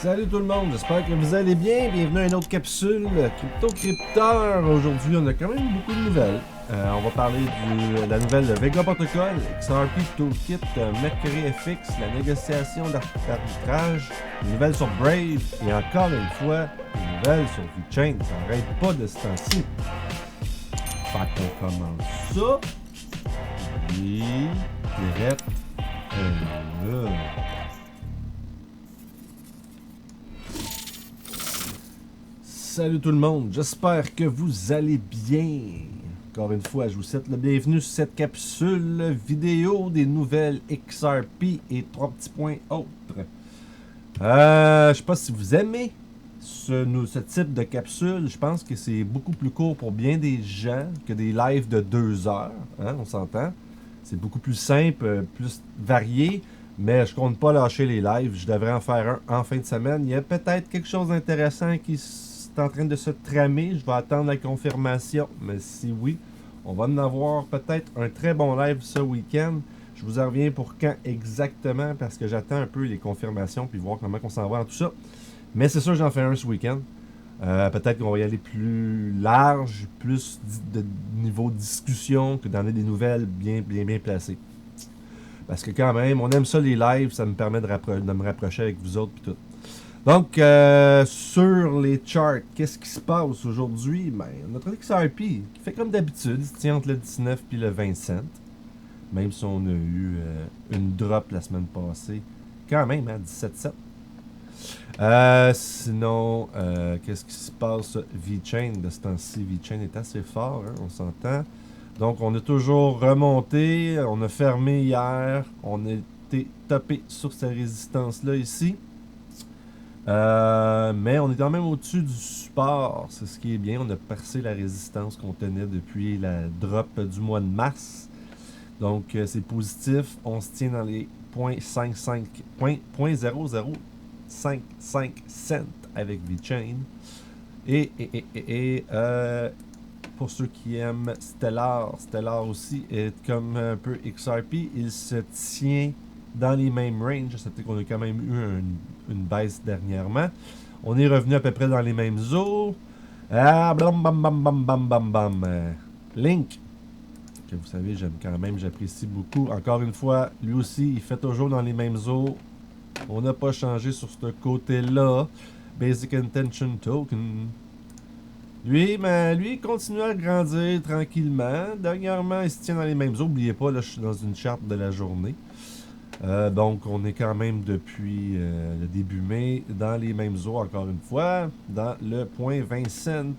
Salut tout le monde, j'espère que vous allez bien. Bienvenue à une autre capsule Crypto-Crypteur. Aujourd'hui, on a quand même beaucoup de nouvelles. On va parler de la nouvelle de Vega Protocol, XRP Toolkit, Mercury FX, la négociation d'arbitrage, les nouvelles sur Brave et encore une fois, les nouvelles sur VeChain. Ça n'arrête pas de ce temps-ci. Fait qu'on commence ça. Et direct là. Salut tout le monde, j'espère que vous allez bien. Encore une fois, je vous souhaite le bienvenue sur cette capsule vidéo des nouvelles XRP et 3 petits points autres. Je sais pas si vous aimez ce type de capsule. Je pense que c'est beaucoup plus court pour bien des gens que des lives de 2 heures. Hein, on s'entend. C'est beaucoup plus simple, plus varié. Mais je compte pas lâcher les lives. Je devrais en faire un en fin de semaine. Il y a peut-être quelque chose d'intéressant qui est en train de se tramer. Je vais attendre la confirmation. Mais si oui, on va en avoir peut-être un très bon live ce week-end. Je vous en reviens pour quand exactement parce que j'attends un peu les confirmations puis voir comment on s'en va en tout ça. Mais c'est sûr, j'en fais un ce week-end. Peut-être qu'on va y aller plus large, plus de niveau de discussion que dans des nouvelles bien placées. Parce que quand même, on aime ça les lives, ça me permet de me rapprocher avec vous autres puis tout. Donc, sur les charts, qu'est-ce qui se passe aujourd'hui? Ben, notre XRP, qui fait comme d'habitude, il se tient entre le 19 et le 20 cents. Même si on a eu une drop la semaine passée. Quand même, hein, 17,7. Sinon, qu'est-ce qui se passe? VeChain, de ce temps-ci, VeChain est assez fort, hein, on s'entend. Donc, on a toujours remonté, on a fermé hier, on a été topé sur cette résistance-là ici. Mais on est quand même au-dessus du support, c'est ce qui est bien. On a percé la résistance qu'on tenait depuis la drop du mois de mars. Donc, c'est positif. On se tient dans les 0.0055 cents avec VeChain. Et pour ceux qui aiment Stellar aussi est comme un peu XRP. Il se tient dans les mêmes ranges. Ça fait qu'on a quand même eu une baisse dernièrement. On est revenu à peu près dans les mêmes eaux. Link, que vous savez, j'aime quand même, j'apprécie beaucoup. Encore une fois, lui aussi, il fait toujours dans les mêmes eaux. On n'a pas changé sur ce côté-là. Basic Intention Token. Lui, il continue à grandir tranquillement. Dernièrement, il se tient dans les mêmes eaux. N'oubliez pas, là, je suis dans une charte de la journée. Donc, on est quand même depuis le début mai dans les mêmes eaux, encore une fois, dans le 0.20 cents,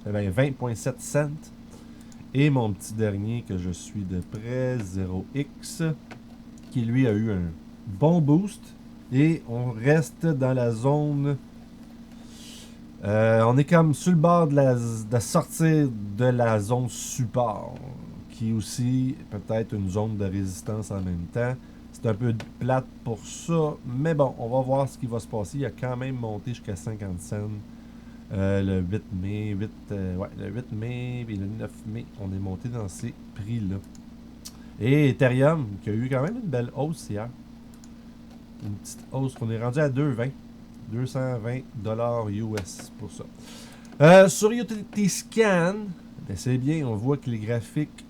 20.7 cents. Et mon petit dernier que je suis de près, 0x, qui lui a eu un bon boost. Et on reste dans la zone... on est comme sur le bord de sortir de la zone support, qui est aussi peut-être une zone de résistance en même temps. C'est un peu plate pour ça, mais bon, on va voir ce qui va se passer. Il a quand même monté jusqu'à 50 cents le 8 mai, le 8 mai et le 9 mai, on est monté dans ces prix-là. Et Ethereum, qui a eu quand même une belle hausse hier. Une petite hausse qu'on est rendu à 2,20. 220$ US pour ça. Sur Utility Scan, ben c'est bien, on voit que les graphiques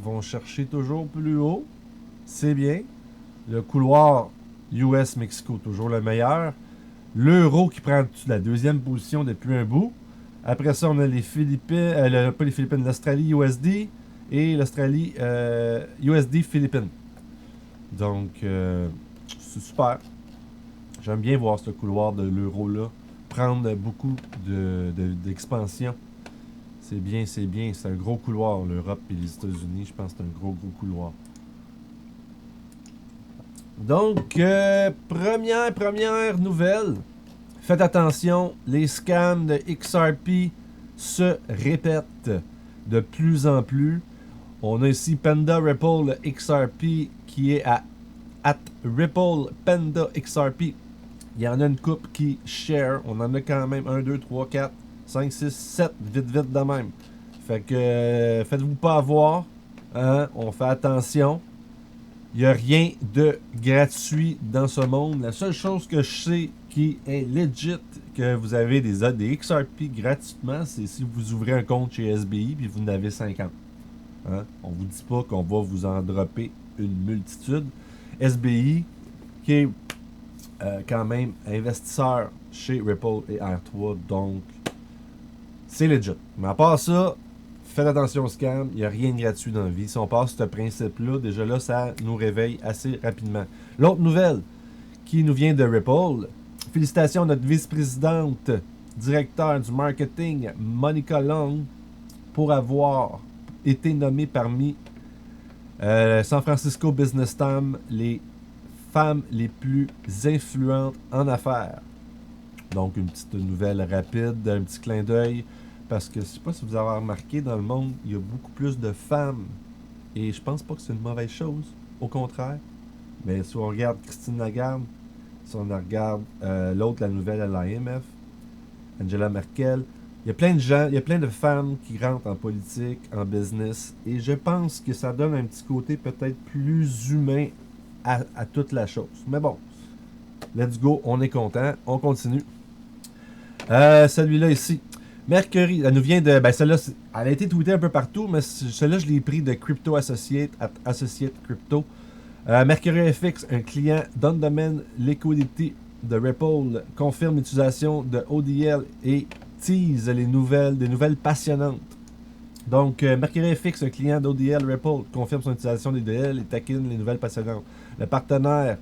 vont chercher toujours plus haut. C'est bien. Le couloir US-Mexico, toujours le meilleur. L'euro qui prend la deuxième position depuis un bout. Après ça, on a les Philippines, pas les Philippines, l'Australie USD et l'Australie USD Philippines. Donc, c'est super. J'aime bien voir ce couloir de l'euro-là prendre beaucoup d'expansion. C'est bien. C'est un gros couloir, l'Europe et les États-Unis. Je pense que c'est un gros couloir. Donc, première nouvelle. Faites attention, les scams de XRP se répètent de plus en plus. On a ici Panda Ripple XRP qui est à Ripple Panda XRP. Il y en a une couple qui share. On en a quand même 1, 2, 3, 4, 5, 6, 7. Vite de même. Fait que faites-vous pas avoir. Hein? On fait attention. Il n'y a rien de gratuit dans ce monde. La seule chose que je sais qui est legit, que vous avez des XRP gratuitement, c'est si vous ouvrez un compte chez SBI puis vous en avez 50. Hein? On vous dit pas qu'on va vous en dropper une multitude. SBI, qui est quand même investisseur chez Ripple et R3, donc c'est legit. Mais à part ça, faites attention au scam, il n'y a rien de gratuit dans la vie. Si on passe ce principe-là, déjà là, ça nous réveille assez rapidement. L'autre nouvelle qui nous vient de Ripple, félicitations à notre vice-présidente, directeur du marketing, Monica Long, pour avoir été nommée parmi San Francisco Business Times les femmes les plus influentes en affaires. Donc, une petite nouvelle rapide, un petit clin d'œil, parce que je ne sais pas si vous avez remarqué, dans le monde, il y a beaucoup plus de femmes. Et je pense pas que c'est une mauvaise chose, au contraire. Mais si on regarde Christine Lagarde, si on regarde l'autre, la nouvelle à l'IMF, Angela Merkel, il y a plein de gens, il y a plein de femmes qui rentrent en politique, en business, et je pense que ça donne un petit côté peut-être plus humain à toute la chose. Mais bon, let's go, on est content, on continue. Celui-là ici, Mercury, elle nous vient de, ben celle-là, elle a été tweetée un peu partout, mais celle-là je l'ai pris de Crypto Associate, Associate Crypto. Mercury FX, un client d'on-demand liquidity de Ripple, confirme l'utilisation de ODL et tease des nouvelles passionnantes. Donc, Mercury FX, un client d'ODL Ripple, confirme son utilisation d'ODL et taquine les nouvelles passionnantes. Le partenaire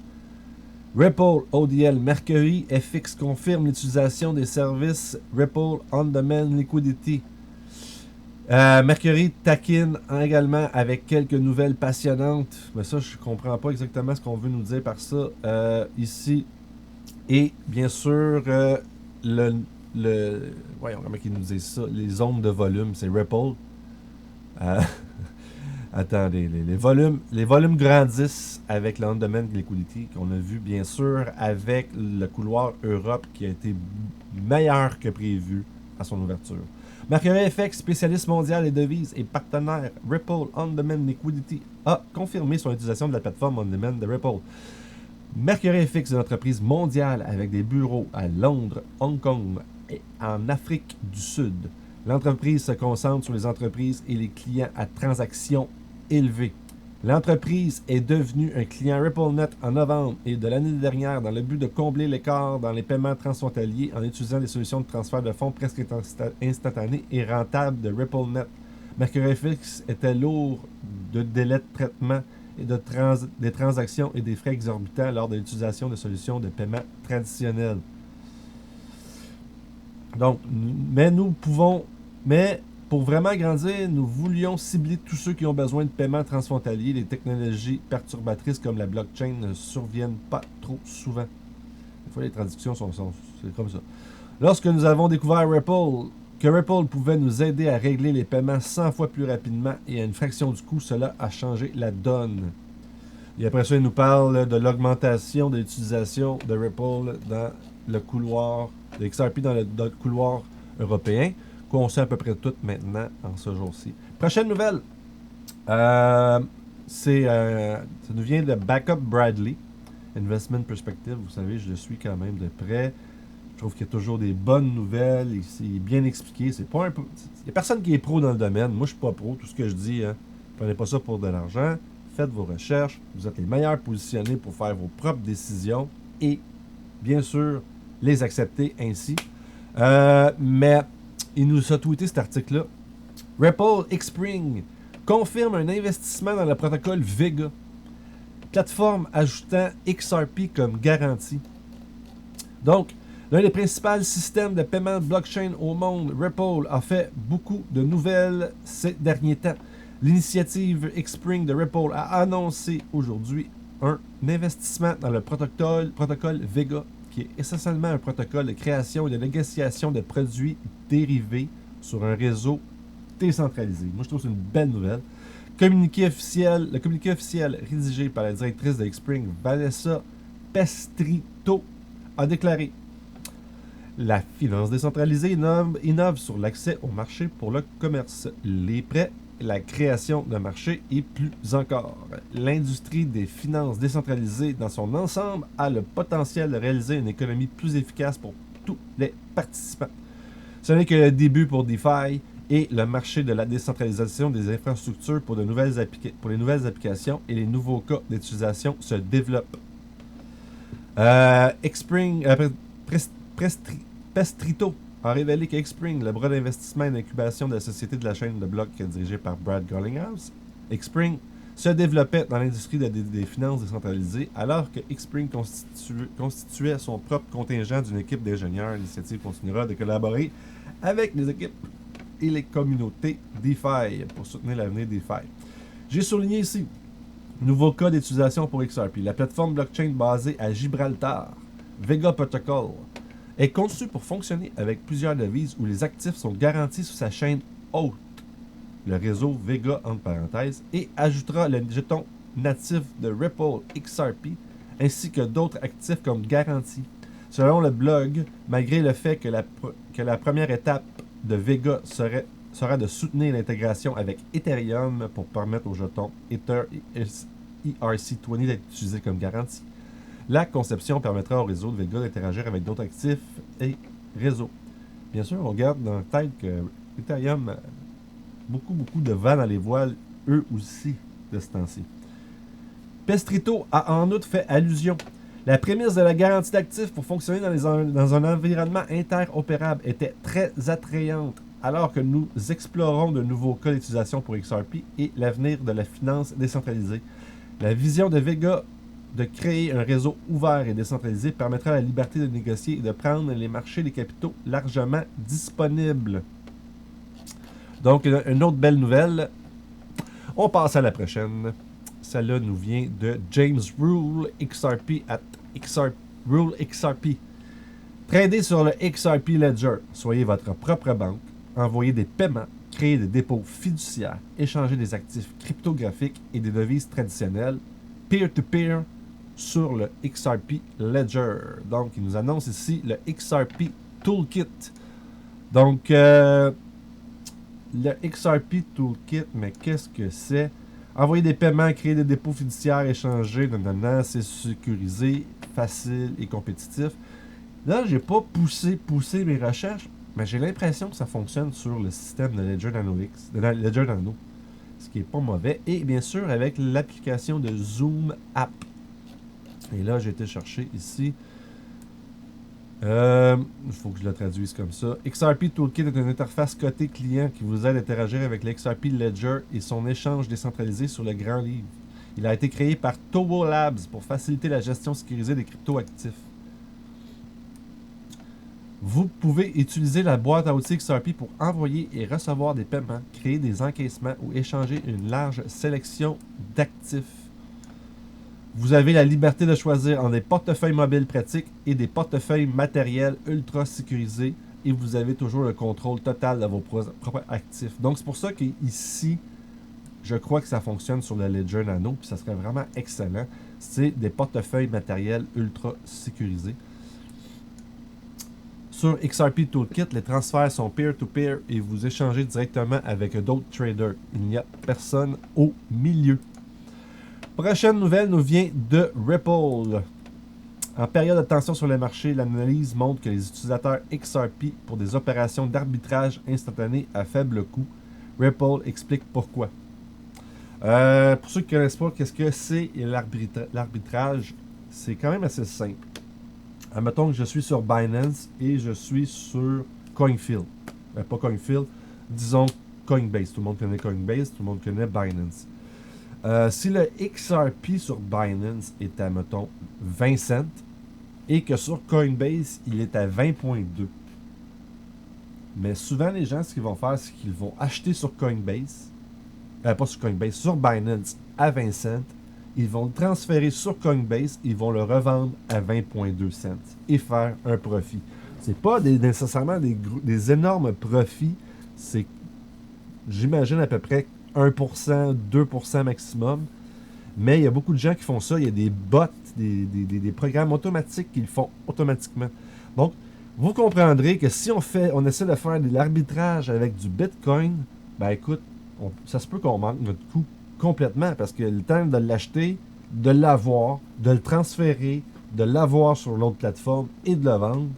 Ripple ODL Mercury FX confirme l'utilisation des services Ripple On-Demand Liquidity. Mercury taquine également avec quelques nouvelles passionnantes. Mais ça, je comprends pas exactement ce qu'on veut nous dire par ça ici. Et bien sûr, voyons comment ils nous disent ça. Les zones de volume, c'est Ripple. Attendez, les volumes grandissent avec le On-Demand Liquidity qu'on a vu bien sûr avec le couloir Europe qui a été meilleur que prévu à son ouverture. Mercury FX, spécialiste mondial des devises et partenaire Ripple On-Demand Liquidity, a confirmé son utilisation de la plateforme On-Demand de Ripple. Mercury FX est une entreprise mondiale avec des bureaux à Londres, Hong Kong et en Afrique du Sud. L'entreprise se concentre sur les entreprises et les clients à transactions élevées. L'entreprise est devenue un client RippleNet en novembre et de l'année dernière dans le but de combler l'écart dans les paiements transfrontaliers en utilisant des solutions de transfert de fonds presque instantanées et rentables de RippleNet. Mercury FX était lourd de délais de traitement et des transactions et des frais exorbitants lors de l'utilisation de solutions de paiement traditionnelles. Donc, mais pour vraiment grandir, nous voulions cibler tous ceux qui ont besoin de paiements transfrontaliers. Les technologies perturbatrices comme la blockchain ne surviennent pas trop souvent. Des fois, les traductions c'est comme ça. Lorsque nous avons découvert que Ripple pouvait nous aider à régler les paiements 100 fois plus rapidement et à une fraction du coût, cela a changé la donne. Et après ça, il nous parle de l'augmentation de l'utilisation de Ripple dans le couloir, de XRP dans le couloir européen, qu'on sait à peu près tout maintenant en ce jour-ci. Prochaine nouvelle, ça nous vient de Backup Bradley, Investment Perspective. Vous savez, je le suis quand même de près. Je trouve qu'il y a toujours des bonnes nouvelles, c'est bien expliqué. Il n'y a personne qui est pro dans le domaine. Moi, je ne suis pas pro. Tout ce que je dis, prenez pas ça pour de l'argent. Faites vos recherches. Vous êtes les meilleurs positionnés pour faire vos propres décisions et, bien sûr, les accepter ainsi. Mais il nous a tweeté cet article-là. Ripple Xpring confirme un investissement dans le protocole Vega. Plateforme ajoutant XRP comme garantie. Donc, l'un des principaux systèmes de paiement blockchain au monde, Ripple, a fait beaucoup de nouvelles ces derniers temps. L'initiative Xpring de Ripple a annoncé aujourd'hui un investissement dans le protocole Vega, qui est essentiellement un protocole de création et de négociation de produits dérivés sur un réseau décentralisé. Moi, je trouve que c'est une belle nouvelle. Le communiqué officiel rédigé par la directrice de Xpring, Vanessa Pestrito, a déclaré: la finance décentralisée innove sur l'accès au marché pour le commerce. Les prêts la création de marchés et plus encore. L'industrie des finances décentralisées dans son ensemble a le potentiel de réaliser une économie plus efficace pour tous les participants. Ce n'est que le début pour DeFi et le marché de la décentralisation des infrastructures pour les nouvelles applications et les nouveaux cas d'utilisation se développent. Pestrito a révélé que Xpring, le bras d'investissement et d'incubation de la société de la chaîne de blocs dirigée par Brad Garlinghouse, Xpring se développait dans l'industrie des finances décentralisées alors que Xpring constituait son propre contingent d'une équipe d'ingénieurs. L'initiative continuera de collaborer avec les équipes et les communautés DeFi pour soutenir l'avenir DeFi. J'ai souligné ici, nouveau cas d'utilisation pour XRP. La plateforme blockchain basée à Gibraltar, Vega Protocol, est conçue pour fonctionner avec plusieurs devises où les actifs sont garantis sous sa chaîne haute, le réseau Vega entre parenthèses, et ajoutera le jeton natif de Ripple XRP ainsi que d'autres actifs comme garantie. Selon le blog, malgré le fait que la première étape de Vega sera de soutenir l'intégration avec Ethereum pour permettre au jeton Ether et ERC20 d'être utilisé comme garantie, la conception permettra au réseau de Vega d'interagir avec d'autres actifs et réseaux. Bien sûr, on garde dans la tête que Ethereum a beaucoup de vent dans les voiles, eux aussi, de ce temps-ci. Pestrito a en outre fait allusion. La prémisse de la garantie d'actifs pour fonctionner dans un environnement interopérable était très attrayante, alors que nous explorons de nouveaux cas d'utilisation pour XRP et l'avenir de la finance décentralisée. La vision de Vega de créer un réseau ouvert et décentralisé permettra la liberté de négocier et de prendre les marchés des capitaux largement disponibles. Donc, une autre belle nouvelle. On passe à la prochaine. Celle-là nous vient de James Rule XRP at Rule XRP. Tradez sur le XRP Ledger. Soyez votre propre banque. Envoyez des paiements. Créez des dépôts fiduciaires. Échangez des actifs cryptographiques et des devises traditionnelles peer-to-peer sur le XRP Ledger. Donc, il nous annonce ici le XRP Toolkit. Donc, le XRP Toolkit, mais qu'est-ce que c'est? Envoyer des paiements, créer des dépôts fiduciaires, échanger, c'est sécurisé, facile et compétitif. Là, j'ai pas poussé mes recherches, mais j'ai l'impression que ça fonctionne sur le système de Ledger Nano, ce qui est pas mauvais. Et bien sûr, avec l'application de Zoom App. Et là, j'ai été chercher ici. Il faut que je le traduise comme ça. XRP Toolkit est une interface côté client qui vous aide à interagir avec l'XRP Ledger et son échange décentralisé sur le grand livre. Il a été créé par Towo Labs pour faciliter la gestion sécurisée des crypto-actifs. Vous pouvez utiliser la boîte à outils XRP pour envoyer et recevoir des paiements, créer des encaissements ou échanger une large sélection d'actifs. Vous avez la liberté de choisir entre des portefeuilles mobiles pratiques et des portefeuilles matériels ultra sécurisés et vous avez toujours le contrôle total de vos propres actifs. Donc, c'est pour ça qu'ici, je crois que ça fonctionne sur le Ledger Nano, puis ça serait vraiment excellent. C'est des portefeuilles matériels ultra sécurisés. Sur XRP Toolkit, les transferts sont peer-to-peer et vous échangez directement avec d'autres traders. Il n'y a personne au milieu. Prochaine nouvelle nous vient de Ripple. En période de tension sur les marchés, l'analyse montre que les utilisateurs XRP pour des opérations d'arbitrage instantané à faible coût. Ripple explique pourquoi. Pour ceux qui ne connaissent pas, qu'est-ce que c'est l'arbitrage? C'est quand même assez simple. Admettons que je suis sur Binance et je suis sur CoinField. Pas CoinField, disons Coinbase. Tout le monde connaît Coinbase, tout le monde connaît Binance. Si le XRP sur Binance est à, mettons, 20 cents et que sur Coinbase, il est à 20.2. Mais souvent, les gens, ce qu'ils vont faire, c'est qu'ils vont acheter sur Coinbase, pas sur Coinbase, sur Binance à 20 cents. Ils vont le transférer sur Coinbase, ils vont le revendre à 20.2 cents et faire un profit. C'est pas nécessairement des énormes profits, c'est, j'imagine, à peu près 1%, 2% maximum. Mais il y a beaucoup de gens qui font ça. Il y a des bots, des programmes automatiques qui le font automatiquement. Donc, vous comprendrez que si on essaie de faire de l'arbitrage avec du Bitcoin, ben écoute, ça se peut qu'on manque notre coup complètement parce que le temps de l'acheter, de l'avoir, de le transférer, de l'avoir sur l'autre plateforme et de le vendre,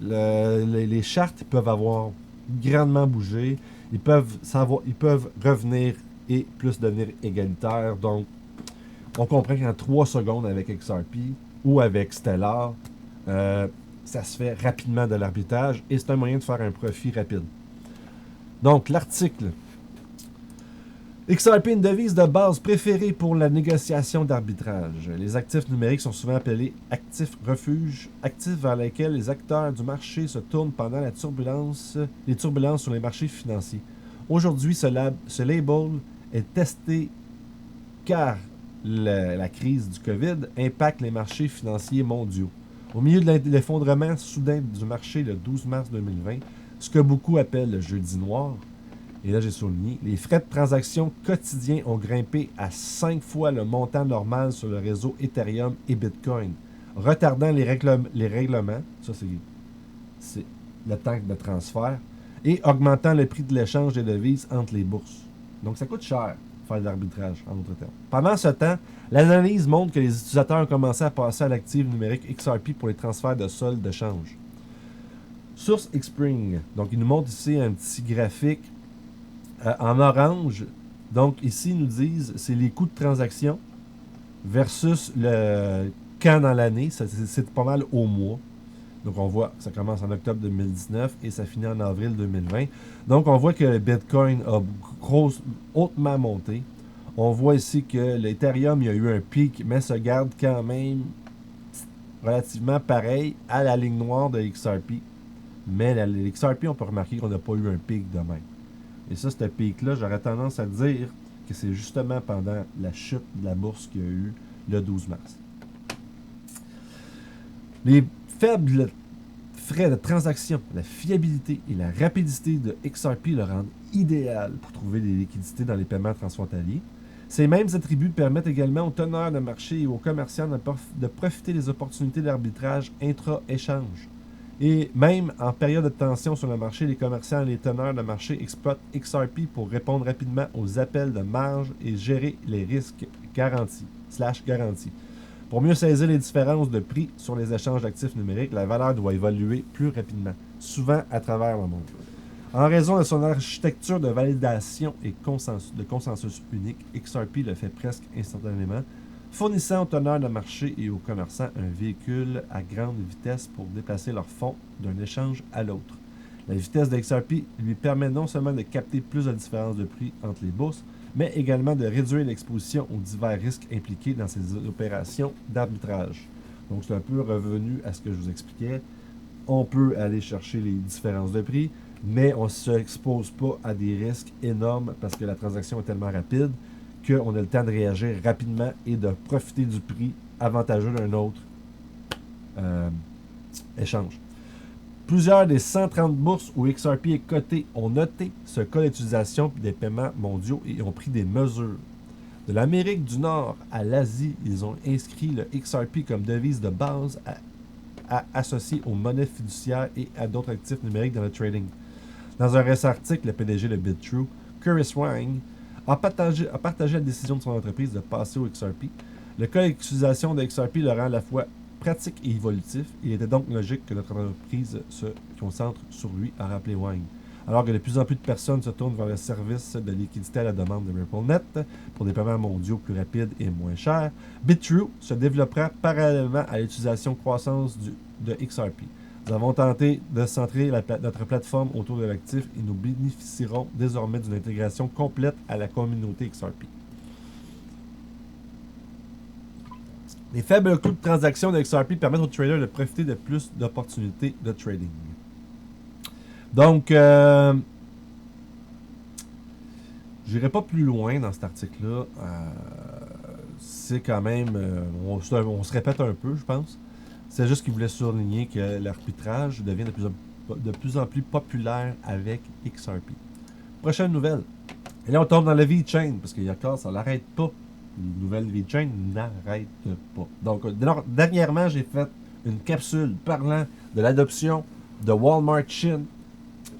les chartes peuvent avoir grandement bougé. Ils peuvent revenir et plus devenir égalitaires. Donc, on comprend qu'en 3 secondes avec XRP ou avec Stellar, ça se fait rapidement de l'arbitrage et c'est un moyen de faire un profit rapide. Donc, l'article. XRP, une devise de base préférée pour la négociation d'arbitrage. Les actifs numériques sont souvent appelés actifs refuges, actifs vers lesquels les acteurs du marché se tournent pendant les turbulences sur les marchés financiers. Aujourd'hui, ce label est testé car la crise du COVID impacte les marchés financiers mondiaux. Au milieu de l'effondrement soudain du marché le 12 mars 2020, ce que beaucoup appellent le jeudi noir, et là j'ai souligné, les frais de transaction quotidiens ont grimpé à 5 fois le montant normal sur le réseau Ethereum et Bitcoin, retardant les règlements, ça c'est le temps de transfert, et augmentant le prix de l'échange des devises entre les bourses. Donc ça coûte cher faire de l'arbitrage, en d'autres termes. Pendant ce temps, l'analyse montre que les utilisateurs ont commencé à passer à l'actif numérique XRP pour les transferts de soldes de change. Source Xpring, donc il nous montre ici un petit graphique en orange. Donc ici, ils nous disent c'est les coûts de transaction versus le quand dans l'année. C'est pas mal au mois. Donc on voit que ça commence en octobre 2019 et ça finit en avril 2020. Donc on voit que le Bitcoin a hautement monté. On voit ici que l'Ethereum, il y a eu un pic, mais se garde quand même relativement pareil à la ligne noire de XRP. Mais l'XRP, on peut remarquer qu'on n'a pas eu un pic de même. Et ça, ce pic-là, j'aurais tendance à dire que c'est justement pendant la chute de la bourse qu'il y a eu le 12 mars. Les faibles frais de transaction, la fiabilité et la rapidité de XRP le rendent idéal pour trouver des liquidités dans les paiements transfrontaliers. Ces mêmes attributs permettent également aux teneurs de marché et aux commerçants de profiter des opportunités d'arbitrage intra-échange. Et même en période de tension sur le marché, les commerçants et les teneurs de marché exploitent XRP pour répondre rapidement aux appels de marge et gérer les risques garantis. Pour mieux saisir les différences de prix sur les échanges d'actifs numériques, la valeur doit évoluer plus rapidement, souvent à travers le monde. En raison de son architecture de validation et de consensus unique, XRP le fait presque instantanément, fournissant aux teneurs de marché et aux commerçants un véhicule à grande vitesse pour déplacer leurs fonds d'un échange à l'autre. La vitesse de XRP lui permet non seulement de capter plus de différences de prix entre les bourses, mais également de réduire l'exposition aux divers risques impliqués dans ces opérations d'arbitrage. Donc c'est un peu revenu à ce que je vous expliquais. On peut aller chercher les différences de prix, mais on ne s'expose pas à des risques énormes parce que la transaction est tellement rapide qu'on a le temps de réagir rapidement et de profiter du prix avantageux d'un autre échange. Plusieurs des 130 bourses où XRP est coté ont noté ce cas d'utilisation des paiements mondiaux et ont pris des mesures. De l'Amérique du Nord à l'Asie, ils ont inscrit le XRP comme devise de base à associer aux monnaies fiduciaires et à d'autres actifs numériques dans le trading. Dans un récent article, le PDG de BitTrue, Chris Wang, a partagé la décision de son entreprise de passer au XRP. Le cas d'utilisation de XRP le rend à la fois pratique et évolutif. Il était donc logique que notre entreprise se concentre sur lui, a rappelé Wang. Alors que de plus en plus de personnes se tournent vers le service de liquidité à la demande de RippleNet pour des paiements mondiaux plus rapides et moins chers, BitTrue se développera parallèlement à l'utilisation croissance de XRP. Nous avons tenté de centrer notre plateforme autour de l'actif et nous bénéficierons désormais d'une intégration complète à la communauté XRP. Les faibles coûts de transaction de XRP permettent aux traders de profiter de plus d'opportunités de trading. Donc, je n'irai pas plus loin dans cet article-là. C'est quand même... on se répète un peu, je pense. C'est juste qu'il voulait souligner que l'arbitrage devient de plus en plus populaire avec XRP. Prochaine nouvelle. Et là, on tombe dans la VeChain, parce qu'il y a encore, ça n'arrête pas. Les nouvelles VeChain n'arrêtent pas. Donc, dernièrement, j'ai fait une capsule parlant de l'adoption de Walmart Chine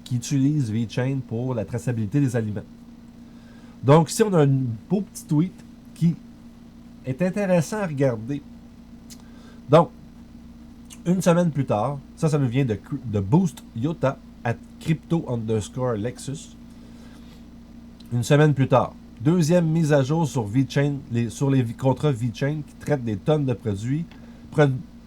qui utilise VeChain pour la traçabilité des aliments. Donc ici, on a un beau petit tweet qui est intéressant à regarder. Donc, une semaine plus tard, ça nous vient de Boost Yota at crypto_Lexus. Une semaine plus tard, deuxième mise à jour sur VeChain, sur les contrats VeChain qui traitent des tonnes de produits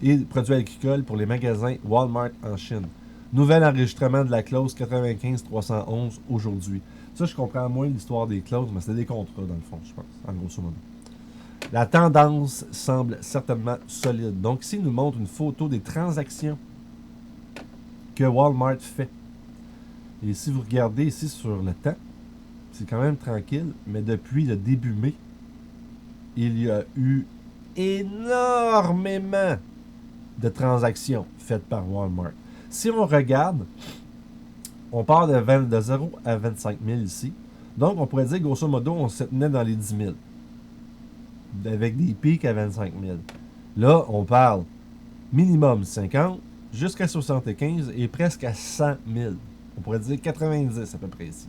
et produits agricoles pour les magasins Walmart en Chine. Nouvel enregistrement de la clause 95-311 aujourd'hui. Ça, je comprends moins l'histoire des clauses, mais c'est des contrats dans le fond, je pense, en grosso modo. La tendance semble certainement solide. Donc ici, il nous montre une photo des transactions que Walmart fait. Et si vous regardez ici sur le temps, c'est quand même tranquille, mais depuis le début mai, il y a eu énormément de transactions faites par Walmart. Si on regarde, on part de 0 à 25 000 ici. Donc, on pourrait dire, grosso modo, on se tenait dans les 10 000. Avec des pics à 25 000. Là, on parle minimum 50 jusqu'à 75 et presque à 100 000. On pourrait dire 90 à peu près ici.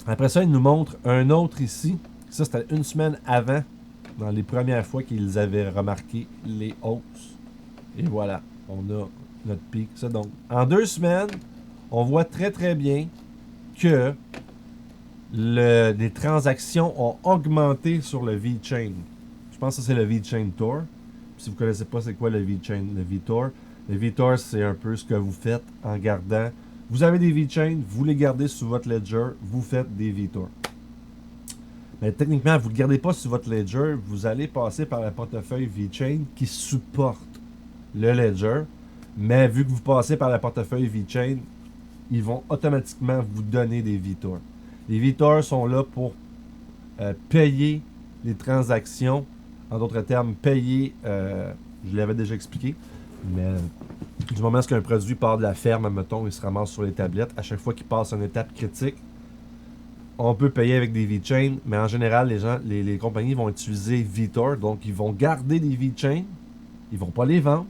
Après ça, il nous montre un autre ici. Ça, c'était une semaine avant, dans les premières fois qu'ils avaient remarqué les hausses. Et voilà, on a notre pic. Ça, donc, en 2 semaines, on voit très très bien que les transactions ont augmenté sur le VeChain. Je pense que c'est le VeChain Tour. Si vous ne connaissez pas c'est quoi le VeChain, le VeTour. Le VeTour, c'est un peu ce que vous faites en gardant. Vous avez des VeChain, vous les gardez sur votre ledger, vous faites des VeTour. Mais techniquement, vous ne le gardez pas sur votre ledger, vous allez passer par le portefeuille VeChain qui supporte le ledger. Mais vu que vous passez par le portefeuille VeChain, ils vont automatiquement vous donner des VeTour. Les VeTour sont là pour payer les transactions. En d'autres termes, payer, je l'avais déjà expliqué, mais du moment qu'un produit part de la ferme, admettons, il se ramasse sur les tablettes, à chaque fois qu'il passe une étape critique, on peut payer avec des VeChain, mais en général, les compagnies vont utiliser VeTour, donc ils vont garder des VeChain, ils vont pas les vendre,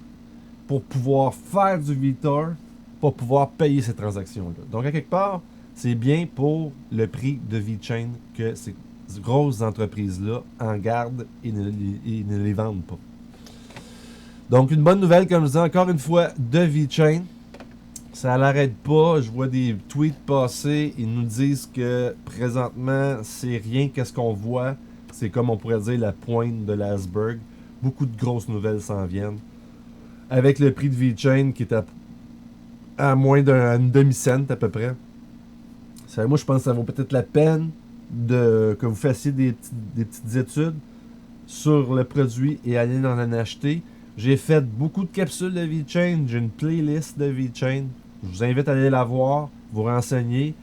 pour pouvoir faire du VeTour, pour pouvoir payer ces transactions-là. Donc, à quelque part, c'est bien pour le prix de VeChain que ces grosses entreprises-là en gardent et ne les vendent pas. Donc, une bonne nouvelle, comme je disais encore une fois, de VeChain. Ça l'arrête pas. Je vois des tweets passer. Ils nous disent que présentement, c'est rien qu'est-ce qu'on voit. C'est comme on pourrait dire la pointe de l'iceberg. Beaucoup de grosses nouvelles s'en viennent. Avec le prix de VeChain qui est à moins d'une demi-cent à peu près. Moi, je pense que ça vaut peut-être la peine que vous fassiez des petites études sur le produit et aller en acheter. J'ai fait beaucoup de capsules de VeChain. J'ai une playlist de VeChain. Je vous invite à aller la voir, vous renseigner.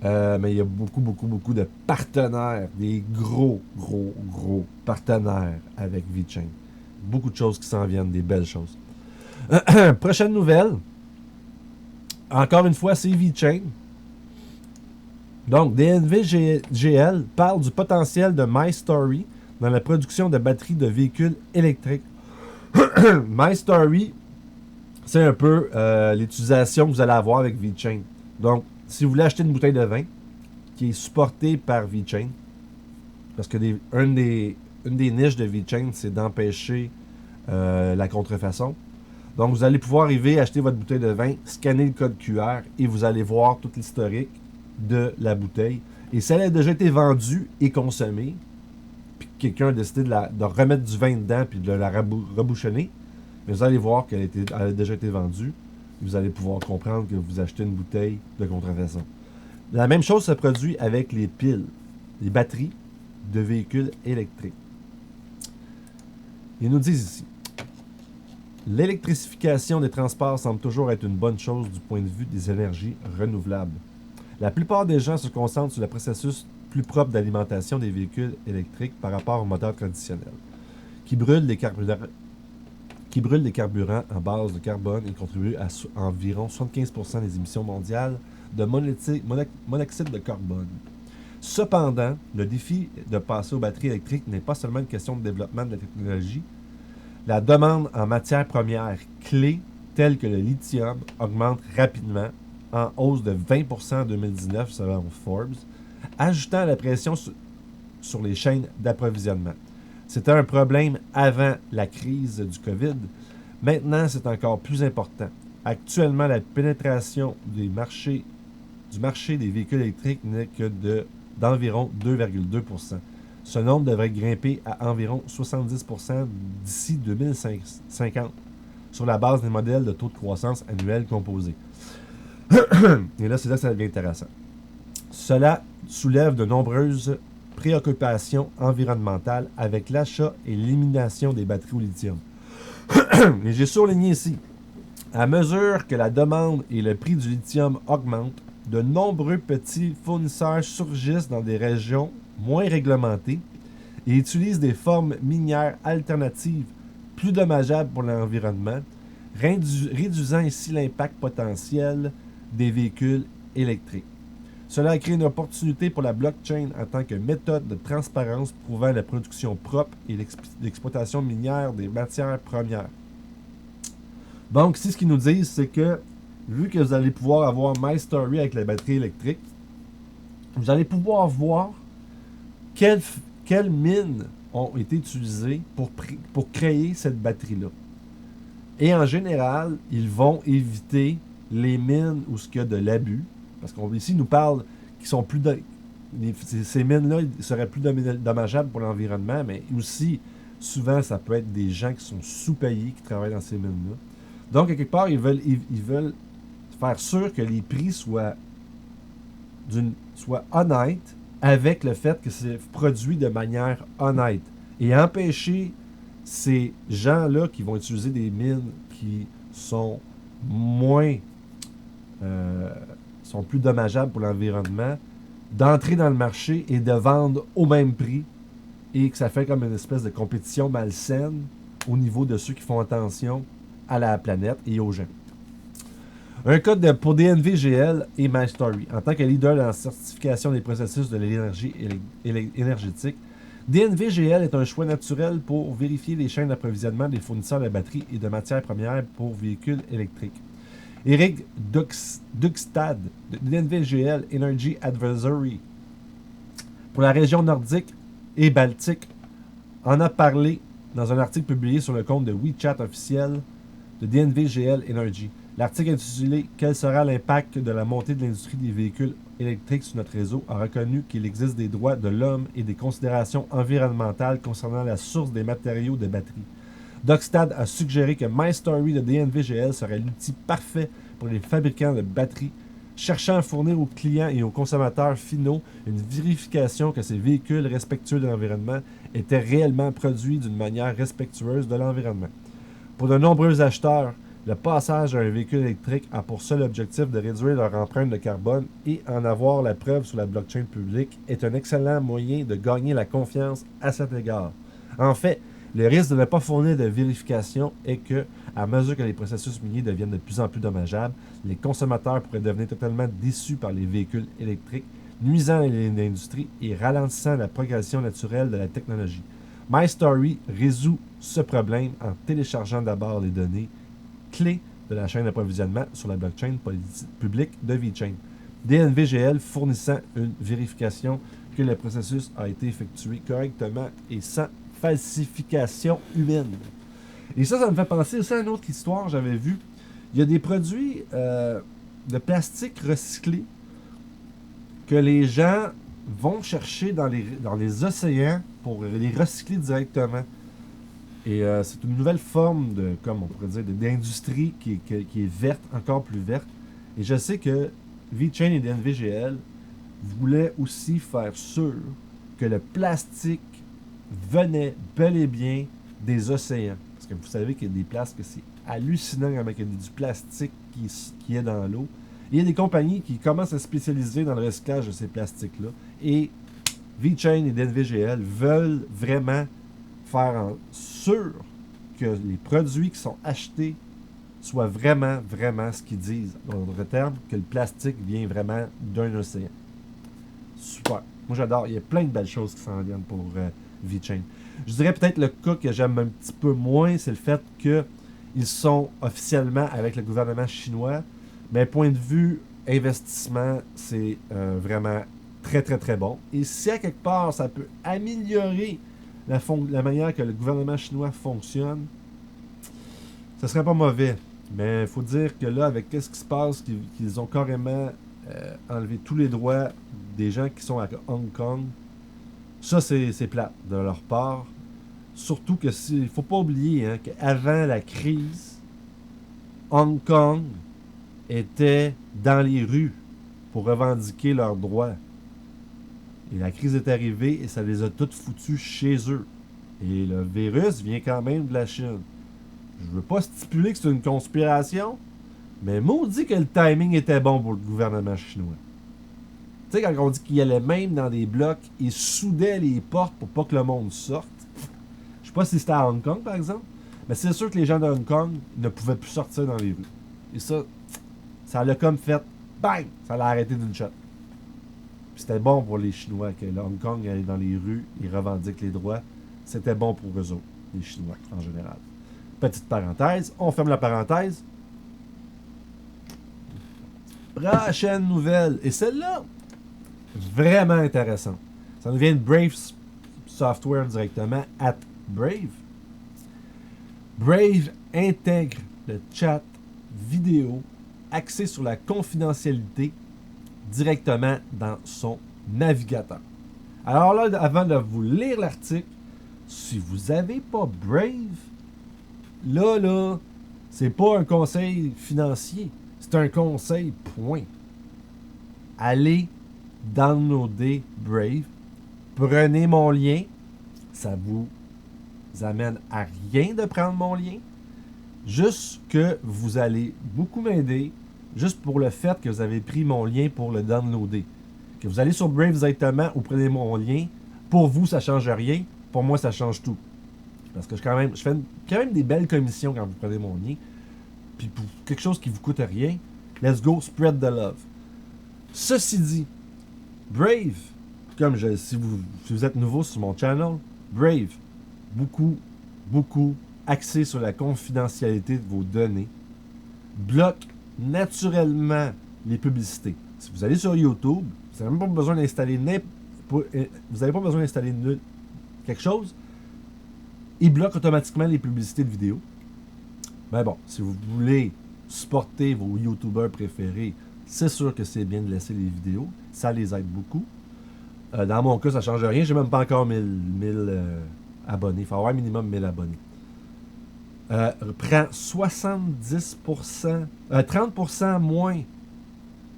Mais il y a beaucoup de partenaires. Des gros partenaires avec VeChain. Beaucoup de choses qui s'en viennent, des belles choses. Prochaine nouvelle. Encore une fois, c'est VeChain. Donc, DNVGL parle du potentiel de MyStory dans la production de batteries de véhicules électriques. MyStory, c'est un peu l'utilisation que vous allez avoir avec VeChain. Donc, si vous voulez acheter une bouteille de vin qui est supportée par VeChain, parce que une des niches de VeChain, c'est d'empêcher la contrefaçon. Donc, vous allez pouvoir arriver, acheter votre bouteille de vin, scanner le code QR et vous allez voir tout l'historique de la bouteille. Et si elle a déjà été vendue et consommée, puis que quelqu'un a décidé de remettre du vin dedans puis de la rebouchonner, vous allez voir qu'elle a déjà été vendue. Vous allez pouvoir comprendre que vous achetez une bouteille de contrefaçon. La même chose se produit avec les piles, les batteries de véhicules électriques. Ils nous disent ici: l'électrification des transports semble toujours être une bonne chose du point de vue des énergies renouvelables. La plupart des gens se concentrent sur le processus plus propre d'alimentation des véhicules électriques par rapport aux moteurs traditionnels, qui brûlent des carburants en base de carbone et contribuent à environ 75% des émissions mondiales de monoxyde de carbone. Cependant, le défi de passer aux batteries électriques n'est pas seulement une question de développement de la technologie. La demande en matières premières clés, telles que le lithium, augmente rapidement en hausse de 20% en 2019 selon Forbes, ajoutant la pression sur les chaînes d'approvisionnement. C'était un problème avant la crise du COVID. Maintenant, c'est encore plus important. Actuellement, la pénétration du marché des véhicules électriques n'est que d'environ 2,2%. Ce nombre devrait grimper à environ 70% d'ici 2050, sur la base des modèles de taux de croissance annuel composés. Et là, c'est là que ça devient intéressant. Cela soulève de nombreuses préoccupations environnementales avec l'achat et l'élimination des batteries au lithium. Et j'ai surligné ici, à mesure que la demande et le prix du lithium augmentent, de nombreux petits fournisseurs surgissent dans des régions moins réglementées et utilisent des formes minières alternatives plus dommageables pour l'environnement, réduisant ici l'impact potentiel des véhicules électriques. Cela a créé une opportunité pour la blockchain en tant que méthode de transparence prouvant la production propre et l'exploitation minière des matières premières. Donc, ici, ce qu'ils nous disent, c'est que, vu que vous allez pouvoir avoir MyStory avec la batterie électrique, vous allez pouvoir voir quelles mines ont été utilisées pour créer cette batterie-là. Et en général, ils vont éviter les mines où il y a de l'abus. Parce qu'ici, ils nous parlent qu'ils sont plus... ces mines-là seraient plus dommageables pour l'environnement, mais aussi, souvent, ça peut être des gens qui sont sous-payés qui travaillent dans ces mines-là. Donc, à quelque part, ils veulent faire sûr que les prix soient honnêtes avec le fait que c'est produit de manière honnête. Et empêcher ces gens-là qui vont utiliser des mines qui sont sont plus dommageables pour l'environnement, d'entrer dans le marché et de vendre au même prix, et que ça fait comme une espèce de compétition malsaine au niveau de ceux qui font attention à la planète et aux gens. Un code pour DNVGL et MyStory. En tant que leader dans la certification des processus de l'énergie énergétique, DNVGL est un choix naturel pour vérifier les chaînes d'approvisionnement des fournisseurs de batteries et de matières premières pour véhicules électriques. Eric Dugstad de DNVGL Energy Advisory pour la région nordique et baltique en a parlé dans un article publié sur le compte de WeChat officiel de DNVGL Energy. L'article intitulé « Quel sera l'impact de la montée de l'industrie des véhicules électriques sur notre réseau » a reconnu qu'il existe des droits de l'homme et des considérations environnementales concernant la source des matériaux de batterie. Dugstad a suggéré que MyStory de DNVGL serait l'outil parfait pour les fabricants de batteries cherchant à fournir aux clients et aux consommateurs finaux une vérification que ces véhicules respectueux de l'environnement étaient réellement produits d'une manière respectueuse de l'environnement. Pour de nombreux acheteurs, le passage à un véhicule électrique a pour seul objectif de réduire leur empreinte de carbone et en avoir la preuve sur la blockchain publique est un excellent moyen de gagner la confiance à cet égard. En fait, le risque de ne pas fournir de vérification est que, à mesure que les processus miniers deviennent de plus en plus dommageables, les consommateurs pourraient devenir totalement déçus par les véhicules électriques, nuisant à l'industrie et ralentissant la progression naturelle de la technologie. MyStory résout ce problème en téléchargeant d'abord les données clés de la chaîne d'approvisionnement sur la blockchain publique de VeChain. DNVGL fournissant une vérification que le processus a été effectué correctement et sans falsification humaine. Et ça me fait penser aussi à une autre histoire que j'avais vue. Il y a des produits de plastique recyclé que les gens vont chercher dans les océans pour les recycler directement. Et c'est une nouvelle forme de, comme on pourrait dire, d'industrie qui est verte, encore plus verte. Et je sais que VeChain et DNVGL voulaient aussi faire sûr que le plastique venait bel et bien des océans. Parce que vous savez qu'il y a des places que c'est hallucinant avec du plastique qui est dans l'eau. Et il y a des compagnies qui commencent à se spécialiser dans le recyclage de ces plastiques-là. Et VeChain et DNVGL veulent vraiment faire en sûr que les produits qui sont achetés soient vraiment, vraiment ce qu'ils disent. Dans d'autres termes, que le plastique vient vraiment d'un océan. Super. Moi, j'adore. Il y a plein de belles choses qui s'en viennent pour VeChain. Je dirais peut-être le cas que j'aime un petit peu moins, c'est le fait qu'ils sont officiellement avec le gouvernement chinois. Mais point de vue investissement, c'est vraiment très, très, très bon. Et si à quelque part, ça peut améliorer la manière que le gouvernement chinois fonctionne, ça serait pas mauvais. Mais il faut dire que là, avec ce qui se passe, qu'ils ont carrément enlevé tous les droits des gens qui sont à Hong Kong, ça, c'est plate de leur part. Surtout que il faut pas oublier hein, qu'avant la crise, Hong Kong était dans les rues pour revendiquer leurs droits. Et la crise est arrivée et ça les a toutes foutus chez eux. Et le virus vient quand même de la Chine. Je veux pas stipuler que c'est une conspiration, mais maudit que le timing était bon pour le gouvernement chinois. Tu sais, quand on dit qu'il allait même dans des blocs, il soudait les portes pour pas que le monde sorte. Je sais pas si c'était à Hong Kong, par exemple, mais c'est sûr que les gens de Hong Kong ne pouvaient plus sortir dans les rues. Et ça l'a comme fait, bang! Ça l'a arrêté d'une shot. Puis c'était bon pour les Chinois que le Hong Kong allait dans les rues, ils revendiquent les droits. C'était bon pour eux autres, les Chinois en général. Petite parenthèse, on ferme la parenthèse. Prochaine nouvelle, et celle-là, vraiment intéressante. Ça nous vient de Brave Software directement, at Brave. Brave intègre le chat vidéo axé sur la confidentialité directement dans son navigateur. Alors là, avant de vous lire l'article, si vous n'avez pas Brave, là, c'est pas un conseil financier, c'est un conseil point. Allez downloader Brave, prenez mon lien, ça vous amène à rien de prendre mon lien, juste que vous allez beaucoup m'aider, juste pour le fait que vous avez pris mon lien pour le downloader. Que vous allez sur Brave directement ou prenez mon lien, pour vous ça change rien, pour moi ça change tout. Parce que je fais quand même des belles commissions quand vous prenez mon lien. Puis pour quelque chose qui vous coûte rien, let's go, spread the love. Ceci dit, Brave, comme si vous êtes nouveau sur mon channel, Brave, beaucoup axé sur la confidentialité de vos données, bloque naturellement les publicités. Si vous allez sur YouTube, vous n'avez même pas besoin d'installer quelque chose, il bloque automatiquement les publicités de vidéos. Mais bon, si vous voulez supporter vos YouTubers préférés, c'est sûr que c'est bien de laisser les vidéos. Ça les aide beaucoup. Dans mon cas, ça ne change rien. J'ai même pas encore 1000 abonnés. Il faut avoir minimum 1000 abonnés. Prend 70%, 30% moins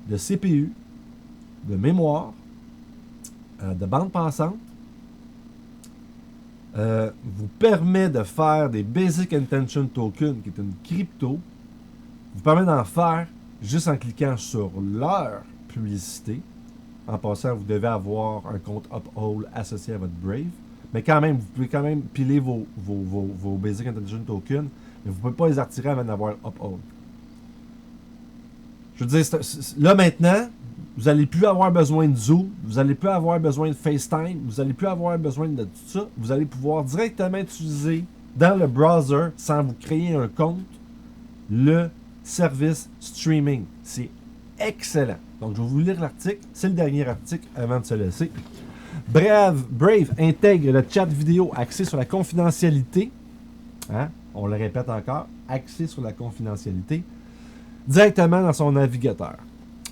de CPU, de mémoire, de bande passante, vous permet de faire des Basic Intention Token, qui est une crypto, vous permet d'en faire juste en cliquant sur leur publicité. En passant, vous devez avoir un compte Uphold associé à votre Brave. Mais quand même, vous pouvez quand même piler vos Basic Intention Tokens, mais vous ne pouvez pas les retirer avant d'avoir Uphold. Je veux dire, là maintenant, vous n'allez plus avoir besoin de Zoom, vous n'allez plus avoir besoin de FaceTime, vous n'allez plus avoir besoin de tout ça. Vous allez pouvoir directement utiliser dans le browser, sans vous créer un compte, le service streaming. C'est excellent. Donc, je vais vous lire l'article. C'est le dernier article avant de se laisser. Brave intègre le chat vidéo axé sur la confidentialité. Hein? On le répète encore. Axé sur la confidentialité. Directement dans son navigateur.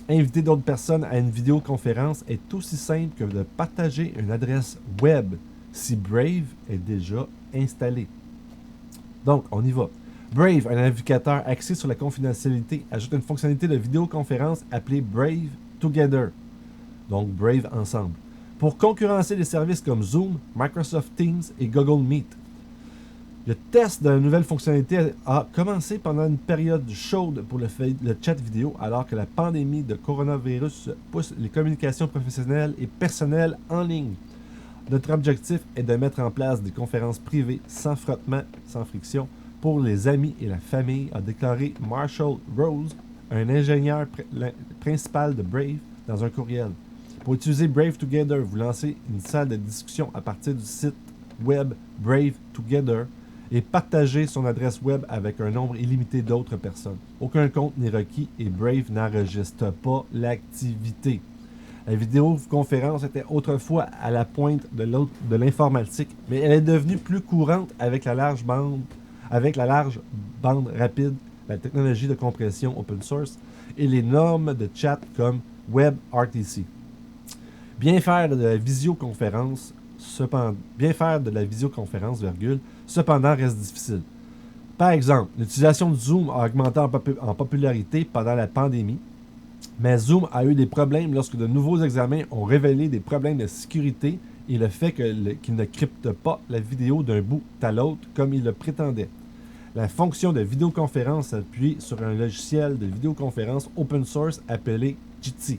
Inviter d'autres personnes à une vidéoconférence est aussi simple que de partager une adresse web si Brave est déjà installé. Donc, on y va. Brave, un navigateur axé sur la confidentialité, ajoute une fonctionnalité de vidéoconférence appelée Brave Together. Donc, Brave ensemble. Pour concurrencer les services comme Zoom, Microsoft Teams et Google Meet. Le test de la nouvelle fonctionnalité a commencé pendant une période chaude pour le chat vidéo, alors que la pandémie de coronavirus pousse les communications professionnelles et personnelles en ligne. Notre objectif est de mettre en place des conférences privées sans frottement, sans friction, pour les amis et la famille, a déclaré Marshall Rose, un ingénieur principal de Brave, dans un courriel. Pour utiliser Brave Together, vous lancez une salle de discussion à partir du site web Brave Together et partager son adresse web avec un nombre illimité d'autres personnes. Aucun compte n'est requis et Brave n'enregistre pas l'activité. La vidéoconférence était autrefois à la pointe de l'informatique, mais elle est devenue plus courante avec la large bande rapide, la technologie de compression open source et les normes de chat comme WebRTC. Bien faire de la visioconférence, cependant reste difficile. Par exemple, l'utilisation de Zoom a augmenté en popularité pendant la pandémie, mais Zoom a eu des problèmes lorsque de nouveaux examens ont révélé des problèmes de sécurité et le fait qu'il ne crypte pas la vidéo d'un bout à l'autre comme il le prétendait. La fonction de vidéoconférence s'appuie sur un logiciel de vidéoconférence open source appelé Jitsi.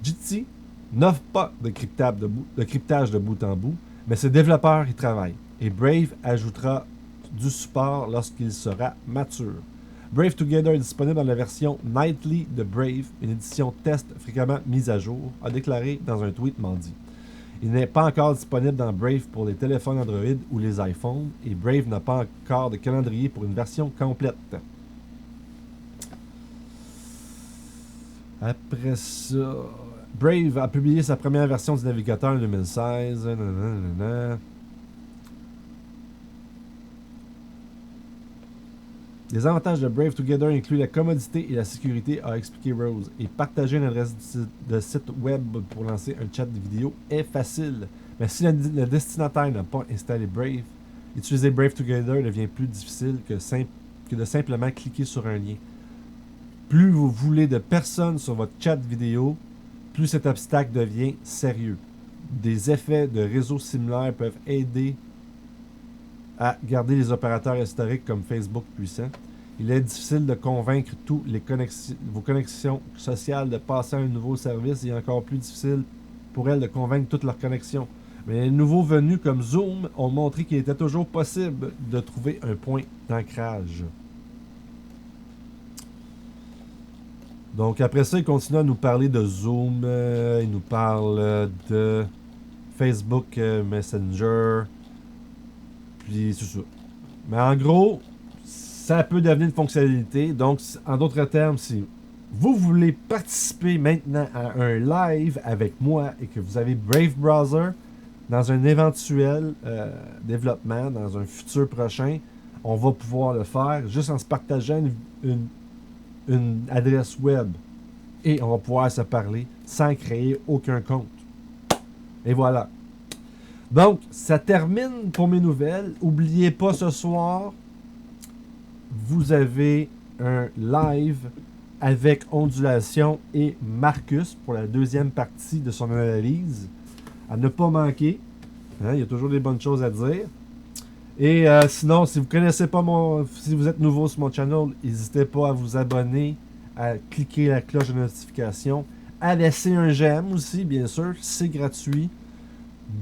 Jitsi n'offre pas de cryptage de bout en bout, mais ses développeurs y travaillent, et Brave ajoutera du support lorsqu'il sera mature. Brave Together est disponible dans la version Nightly de Brave, une édition test fréquemment mise à jour, a déclaré dans un tweet mardi. Il n'est pas encore disponible dans Brave pour les téléphones Android ou les iPhones, et Brave n'a pas encore de calendrier pour une version complète. Après ça, Brave a publié sa première version du navigateur en 2016. Les avantages de Brave Together incluent la commodité et la sécurité, a expliqué Rose. Et partager une adresse de site web pour lancer un chat de vidéo est facile. Mais si le destinataire n'a pas installé Brave, utiliser Brave Together devient plus difficile que de simplement cliquer sur un lien. Plus vous voulez de personnes sur votre chat vidéo, plus cet obstacle devient sérieux. Des effets de réseau similaires peuvent aider à garder les opérateurs historiques comme Facebook puissants. Il est difficile de convaincre vos connexions sociales de passer à un nouveau service et encore plus difficile pour elles de convaincre toutes leurs connexions. Mais les nouveaux venus comme Zoom ont montré qu'il était toujours possible de trouver un point d'ancrage. Donc après ça, il continue à nous parler de Zoom, il nous parle de Facebook Messenger, puis c'est ça. Mais en gros, ça peut devenir une fonctionnalité. Donc, en d'autres termes, si vous voulez participer maintenant à un live avec moi et que vous avez Brave Browser, dans un éventuel développement, dans un futur prochain, on va pouvoir le faire juste en se partageant une adresse web. Et on va pouvoir se parler sans créer aucun compte. Et voilà. Donc, ça termine pour mes nouvelles. N'oubliez pas ce soir, vous avez un live avec Ondulation et Marcus pour la deuxième partie de son analyse. À ne pas manquer. Hein, il y a toujours des bonnes choses à dire. Et sinon, si vous connaissez pas si vous êtes nouveau sur mon channel, n'hésitez pas à vous abonner, à cliquer la cloche de notification, à laisser un j'aime aussi, bien sûr, c'est gratuit.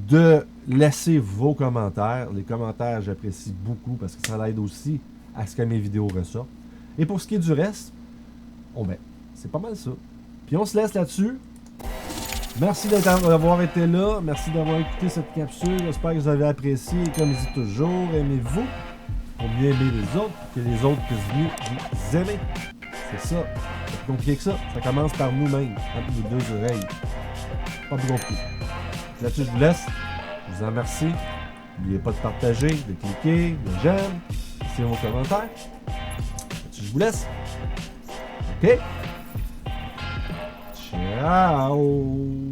De laisser vos commentaires. Les commentaires, j'apprécie beaucoup parce que ça l'aide aussi à ce que mes vidéos ressortent. Et pour ce qui est du reste, c'est pas mal ça. Puis on se laisse là-dessus. Merci d'avoir été là. Merci d'avoir écouté cette capsule. J'espère que vous avez apprécié. Et comme je dis toujours, aimez-vous pour mieux aimer les autres, que les autres puissent mieux vous aimer. C'est ça. C'est plus compliqué que ça. Ça commence par nous-mêmes, entre nos deux oreilles. Pas plus compliqué. Là-dessus, je vous laisse. Je vous en remercie. N'oubliez pas de partager, de cliquer, de j'aime, laissez vos commentaires. Là-dessus, je vous laisse. OK? Ciao!